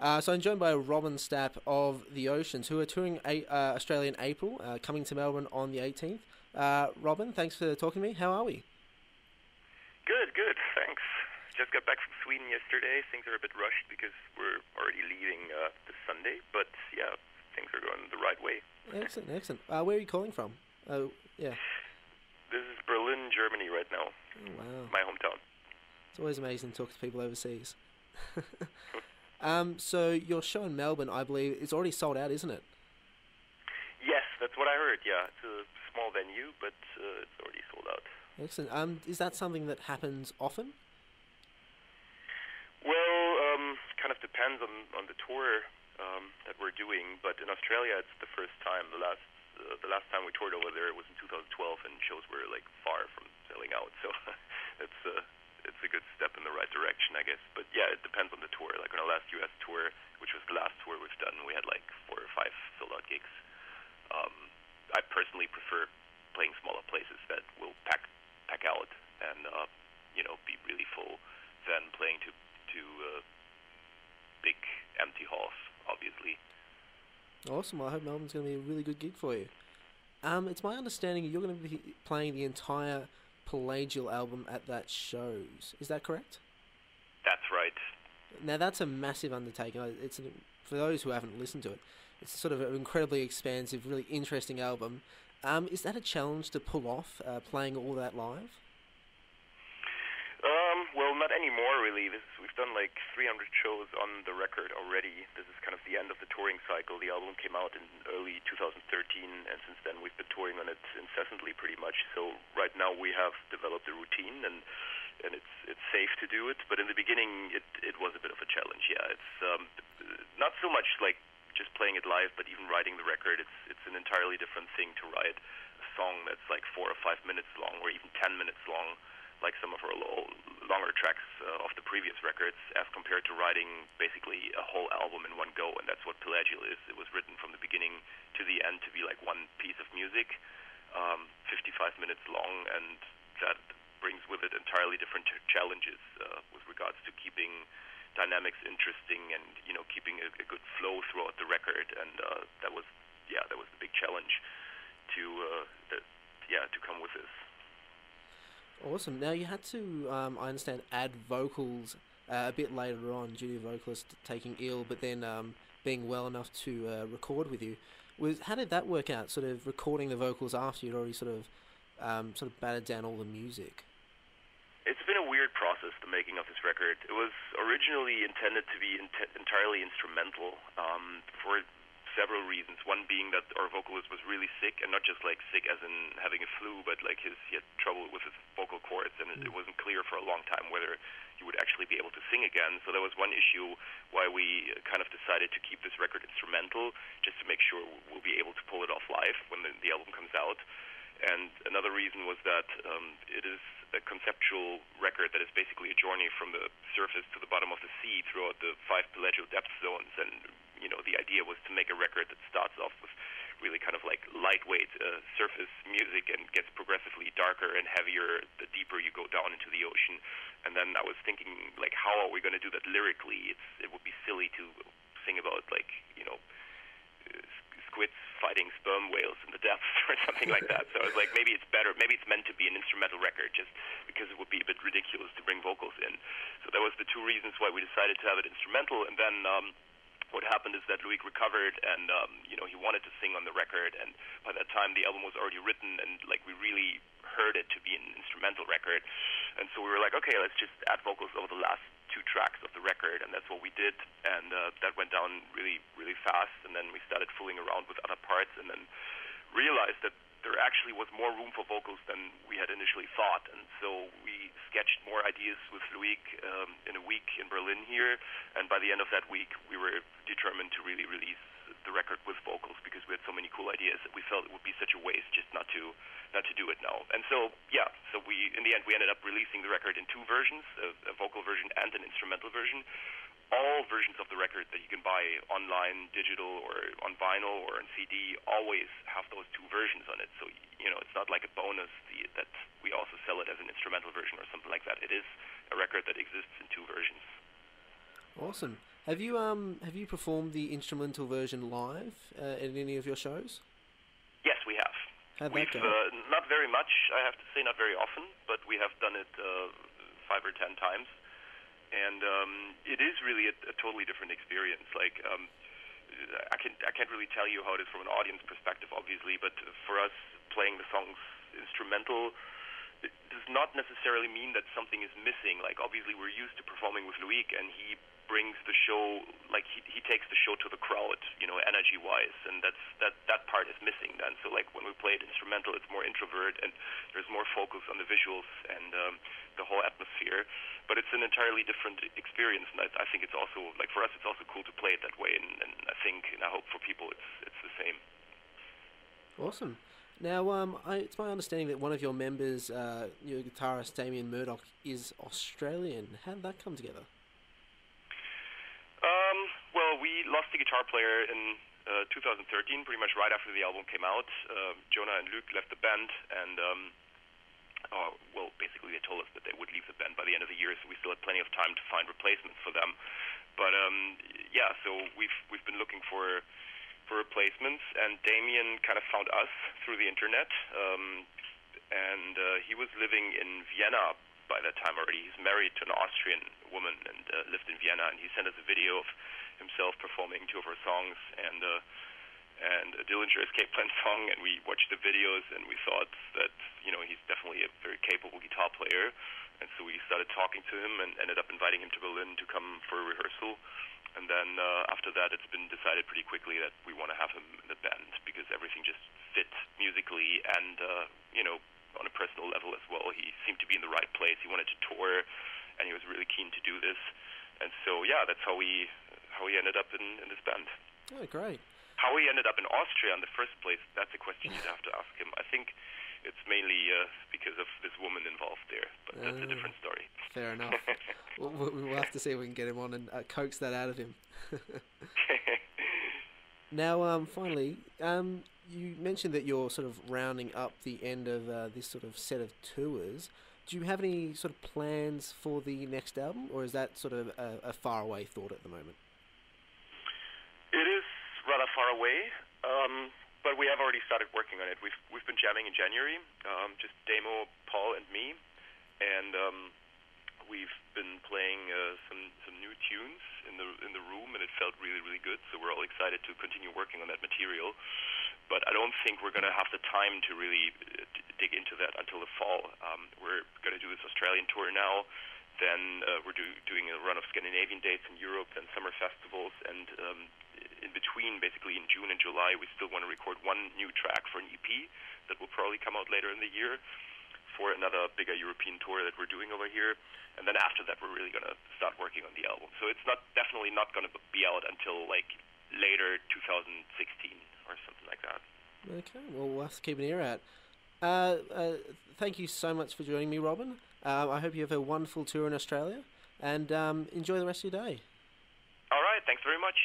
So I'm joined by Robin Stapp of The Oceans, who are touring Australia in April, coming to Melbourne on the 18th. Robin, thanks for talking to me. How are we? Good, good. Thanks. Just got back from Sweden yesterday. Things are a bit rushed because we're already leaving this Sunday, but yeah, things are going the right way. Excellent, excellent. Where are you calling from? Oh, yeah. This is Berlin, Germany right now. Oh, wow. My hometown. It's always amazing to talk to people overseas. So your show in Melbourne, I believe, is already sold out, isn't it? Yes, that's what I heard, yeah. It's a small venue, but it's already sold out. Excellent. Is that something that happens often? Well, kind of depends on the tour that we're doing, but in Australia it's the first time. The last time we toured over there was in 2012, and shows were like far from selling out, so it's a good step in the right direction, I guess. But yeah, it depends on the tour. Like on our last US tour, which was the last tour we've done, we had like 4 or 5 sold-out gigs. I personally prefer playing smaller places that will pack out and be really full than playing to big empty halls, obviously. Awesome. Well, I hope Melbourne's going to be a really good gig for you. It's my understanding you're going to be playing the entire Pelagial album at that shows. Is that correct? That's right. Now that's a massive undertaking. For those who haven't listened to it, it's sort of an incredibly expansive, really interesting album. Is that a challenge to pull off, playing all that live? Well, not anymore, really. We've done like 300 shows on the record already. This is kind of the end of the touring cycle. The album came out in early 2013, and since then we've been touring on it incessantly, pretty much. So right now we have developed a routine, and it's safe to do it. But in the beginning, it was a bit of a challenge. Yeah, it's not so much like just playing it live, but even writing the record. It's an entirely different thing to write a song that's like 4 or 5 minutes long, or even 10 minutes long, like some of our longer tracks of the previous records, as compared to writing basically a whole album in one go. And that's what Pelagio is. It was written from the beginning to the end to be like one piece of music, 55 minutes long, and that brings with it entirely different challenges with regards to keeping dynamics interesting and keeping a good flow throughout the record. And that was the big challenge to come with this. Awesome. Now you had to, I understand, add vocals a bit later on due to your vocalist taking ill, but then being well enough to record with you. How did that work out? Sort of recording the vocals after you'd already sort of battered down all the music. It's been a weird process, the making of this record. It was originally intended to be entirely instrumental for several reasons. One being that our vocalist was really sick, and not just like sick as in having a flu, but like he had trouble with his vocal cords, and it wasn't clear for a long time whether he would actually be able to sing again. So that was one issue why we kind of decided to keep this record instrumental, just to make sure we'll be able to pull it off live when the album comes out. And another reason was that it is a conceptual record that is basically a journey from the surface to the bottom of the sea throughout the 5 Pelagio depth zones. And the idea was to make a record that starts off with really kind of like lightweight surface music and gets progressively darker and heavier the deeper you go down into the ocean. And then I was thinking, like, how are we going to do that lyrically? It would be silly to sing about squids fighting sperm whales in the depths or something like that. So I was like, maybe it's better, maybe it's meant to be an instrumental record, just because it would be a bit ridiculous to bring vocals in. So that was the 2 reasons why we decided to have it instrumental. And then what happened is that Loic recovered, and he wanted to sing on the record, and by that time the album was already written, and like we really heard it to be an instrumental record. And so we were like, okay, let's just add vocals over the last 2 tracks of the record, and that's what we did. And that went down really, really fast, and then we started fooling around with other parts, and then realized that there actually was more room for vocals than we had initially thought. And so we sketched more ideas with Loic in a week in Berlin here, and by the end of that week we were determined to really release the record with vocals, because we had so many cool ideas that we felt it would be such a waste just not to do it now. And so we in the end we ended up releasing the record in 2 versions, a vocal version and an instrumental version. All versions of the record that you can buy online, digital, or on vinyl or on CD always have those 2 versions on it. So it's not like a bonus that we also sell it as an instrumental version or something like that. It is a record that exists in 2 versions. Awesome. Have you performed the instrumental version live at any of your shows? Yes, we have. How'd We've that go? not very much, I have to say, not very often, but we have done it 5 or 10 times, and it is really a totally different experience. Like, I can't really tell you how it is from an audience perspective, obviously, but for us, playing the songs instrumental, it does not necessarily mean that something is missing. Like, obviously, we're used to performing with Loic, and he brings the show, like, he takes the show to the crowd, energy-wise, and that part is missing then. So, like, when we play it instrumental, it's more introvert, and there's more focus on the visuals and the whole atmosphere. But it's an entirely different experience, and I think it's also, like, for us, it's also cool to play it that way, and I think, and I hope for people it's the same. Awesome. Now, it's my understanding that one of your members, your guitarist Damien Murdoch, is Australian. How did that come together? Well, we lost the guitar player in 2013, pretty much right after the album came out. Jonah and Luc left the band, and basically they told us that they would leave the band by the end of the year, so we still had plenty of time to find replacements for them. But yeah, so we've been looking for replacements, and Damien kind of found us through the internet, and he was living in Vienna by that time already. He's married to an Austrian woman and lived in Vienna, and he sent us a video of himself performing 2 of our songs and a Dillinger Escape Plan song, and we watched the videos, and we thought that he's definitely a very capable guitar player, and so we started talking to him and ended up inviting him to Berlin to come for a rehearsal. And then after that, it's been decided pretty quickly that we want to have him in the band because everything just fit musically and on a personal level as well. He seemed to be in the right place. He wanted to tour, and he was really keen to do this. And so, yeah, that's how we ended up in this band. Oh, great. How he ended up in Austria in the first place, that's a question you'd have to ask him. I think it's mainly because of this woman involved there, but that's a different story. Fair enough. We'll have to see if we can get him on and coax that out of him. Now, finally, you mentioned that you're sort of rounding up the end of this sort of set of tours. Do you have any sort of plans for the next album, or is that sort of a faraway thought at the moment? It is rather far away, but we have already started working on it. We've been jamming in January, just Damo, Paul, and me, and we've been playing some new tunes in the room, and it felt really, really good. So we're all excited to continue working on that material. But I don't think we're going to have the time to really dig into that until the fall. We're going to do this Australian tour now. Then we're doing a run of Scandinavian dates in Europe and summer festivals. And in between, basically in June and July, we still want to record one new track for an EP that will probably come out later in the year for another bigger European tour that we're doing over here. And then after that, we're really going to start working on the album. So it's definitely not going to be out until like later 2016 or something like that. Okay, well, we'll have to keep an ear out. Thank you so much for joining me, Robin. I hope you have a wonderful tour in Australia, and enjoy the rest of your day. All right, thanks very much.